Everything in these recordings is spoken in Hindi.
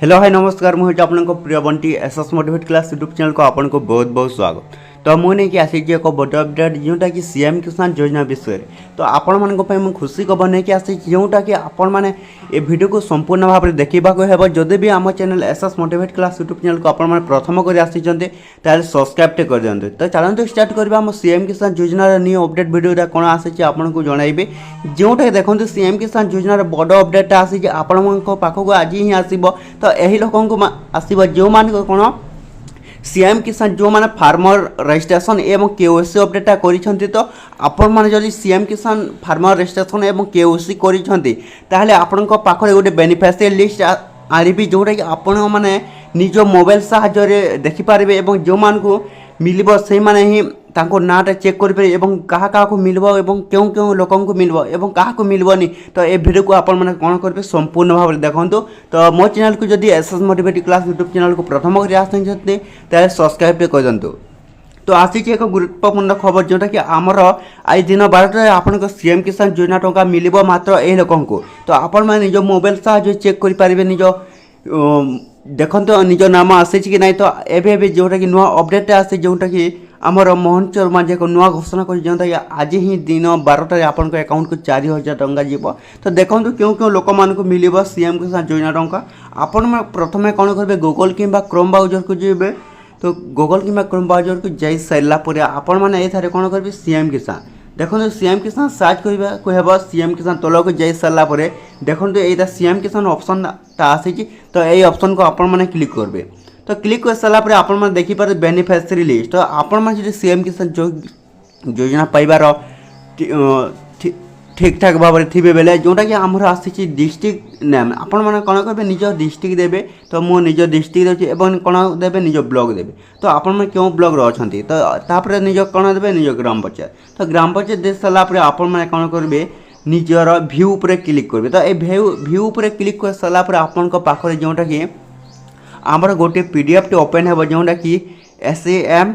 हेलो हाय नमस्कार मुझे आपको प्रिय Bunty SS motivate class YouTube channel को आपको बहुत बहुत स्वागत। तो मुझे नहीं आसी एक बड़ अपडेट जोटा कि सीएम किसान योजना विषय तो आपण मैं खुशी खबर नहीं आसी जोटा कि आपण मैंने ये वीडियो को संपूर्ण भाव में देखा जदि भी आम channel SS motivate class YouTube channel को आपण प्रथम कर आसिंटे सब्सक्राइब कर दिखाते। तो चलते स्टार्ट करवा आम सीएम किसान योजनार न्यू अपडेट वीडियो कौन आसी आपको जनइबे जोटा देखो सीएम किसान योजनार बड़ अपडेट आसी आपण पाखक आज ही आसब। तो यही लोक आसब जो मान कौन सीएम किसान जो मैंने फार्मर रजिस्ट्रेशन एवं केओसी अपडेटा करिसेंती। तो आपण माने जदि सीएम किसान फार्मर रजिस्ट्रेशन एवं केओसी करिसेंती ताहले आपनको पाखरे गोटे बेनिफिशियरी लिस्ट आनिबि जोटा कि आपण माने निज मोबाइल साहाय्य देखि पारिबे एवं जो मानकु मिलिबो से माने ही तांको नाटा चेक करें एवं क्या क्या मिलबो एवं क्यों क्यों लोकंको मिलबो एवं क्या मिलबनी। तो ये वीडियो को आपण माने कौन करेंगे संपूर्ण भाव में देखो। तो मो चैनल को जदि SS motivate class YouTube channel को प्रथम कर आसते सब्सक्राइब कर दिंतु। तो आसी एक गुरुत्वपूर्ण खबर जोटा कि आमर आज दिन 12 आपन सीएम किसान योजना टंका मिलिबो मात्र यही लोकंको। तो आपण माने निज मोबाइल साहाय्य चेक कर पारिबे निज देखो निज नाम आसी कि ना। तो एवं जोटा कि नुआ अपडेट आसे जोटा कि आमर मोहन शर्मा जी को नुआ घोषणा कर जोटा कि आज ही दिन 12 आपन अकाउंट को 4000 टंका जीव। तो देखो क्यों क्यों लोक मान को मिल सीएम किसान योजना टंका आपण प्रथम कौन करेंगे गूगल कि क्रोम ब्राउजर को जीवे। तो गूगल कि क्रोम ब्राउजर को जाई सारापर आपण मैंने ये कौन करेंगे सीएम किसान देखो सीएम किसान सर्च करवा सीएम किसान तल को जाई सारापर देखो यहाँ सीएम किसान ऑप्शन आसी। तो यही ऑप्शन को आपण मैंने क्लिक करेंगे। तो क्लिक कर सारापर आपण मैंने देखिपारे बेनिफिशियरी लिस्ट। तो आपण मैंने सीएम किसान योजना पाइबार ठीक ठाक भाव में थे बेले जोटा कि आमर आसी डिस्ट्रिक्ट नेम आपण मैंने कौन करेंगे निज डिस्ट्रिक्ट देवे। तो मो निज डिस्ट्रिक्ट देती और कौन देवे निज ब्लॉक देवे। तो आपण मैंने क्यों ब्लॉक अच्छा तो तापर निज कौन देवे निज ग्राम पंचायत। तो ग्राम पंचायत दे सारापर आपण मैंने कौन करेंगे निजर भ्यू उपर क्लिक करेंगे। तो ये भ्यू उपर क्लिक कर सारापर आपण पाखे जोटा कि आमर गोटे पीडीएफ टे ओपन है जोटा कि SAM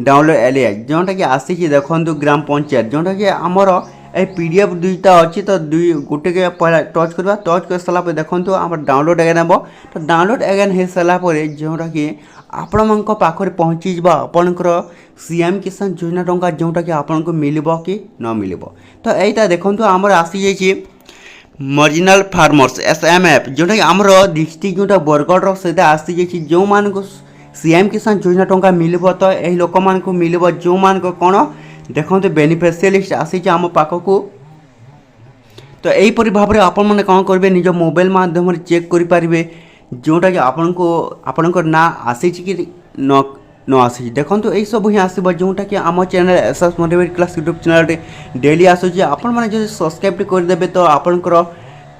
डाउनलोड LAI जोटा कि आसी देखो ग्राम पंचायत जोटा कि आमर ए पीडीएफ दुईटा अच्छी। तो दुई गोटे के पहला टच करवा टच कर सारापर देखो आम डाउनलोड एगेन हम। तो डाउनलोड एगेन हो सारापर जोटा कि आपण मान पाखे पहुँची आपणकर सीएम किसान योजना टंका जोटा कि आपन को मिलबो कि न मिलबो। तो यहीटा देखो आमर आसी जाइए मार्जिनल फार्मर्स SMF जोटा कि आमर डिस्ट्रिक्ट जोटा बरगढ़ से आसी जाइए जो मान को सीएम किसान योजना टंका मिलबो। तो यही लोक मान को मिलबो जो मान को कौन देखो बेनिफिशियरी लिस्ट आसी आम पाखक। तो यहीपरि भाव में आपण मैंने कौन करेंगे निज मोबाइल माध्यम चेक करें जोटा कि आपणकर ना आसी कि न आसी। देखो यही सब ही आसो जोटा कि आम channel SS motivate class YouTube channel daily आसूँ आपण मैंने जो सब्सक्राइब करदेवे। तो आपणकर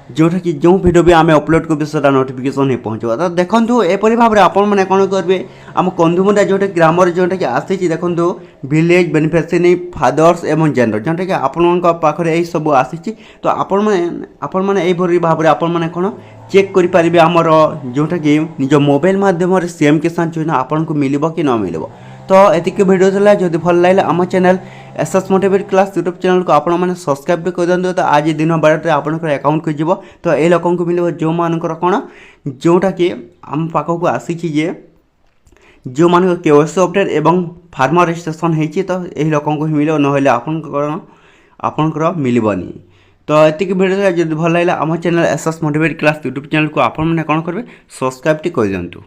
जोटा कि जो वीडियो भी आम अपलोड करेंगे से नोटिफिकेशन ही पहुँचो। तो देखो एपरी भाव में आपण मैंने कौन करेंगे आम कंधुमुंडा जोटा ग्रामर जोटा कि आसी देखो विलेज बेनिफिशियरी फादर्स एवं जेंडर जोटा कि आपण पाखे यही सब आसी। तो आपण मैंने यही भाव में आपण मैंने कौन चेक करें आमर जोटा कि निज मोबाइल मध्यम सीएम किसान योजना आपन को मिलबो कि न मिलबो। तो एतिक वीडियो चला जदि भल लगे आम channel SS motivate class YouTube channel को आपण मैंने सब्सक्राइब कर दिखाते। तो आज दिन 12 आपंकर अकाउंट को जीव। तो ये लोक मिल जो मानकर कौन जोटा कि आम पाखक आसी जो मान केओसी अपडेट एवं फार्मर रजिस्ट्रेशन होती। तो यही लोक मिल ना आपंकर मिलबनी। तो एतिक वीडियो जब भल लगे आम channel SS motivate class YouTube channel को आपण मैंने कौन करेंगे सब्सक्राइब कर दिखातु।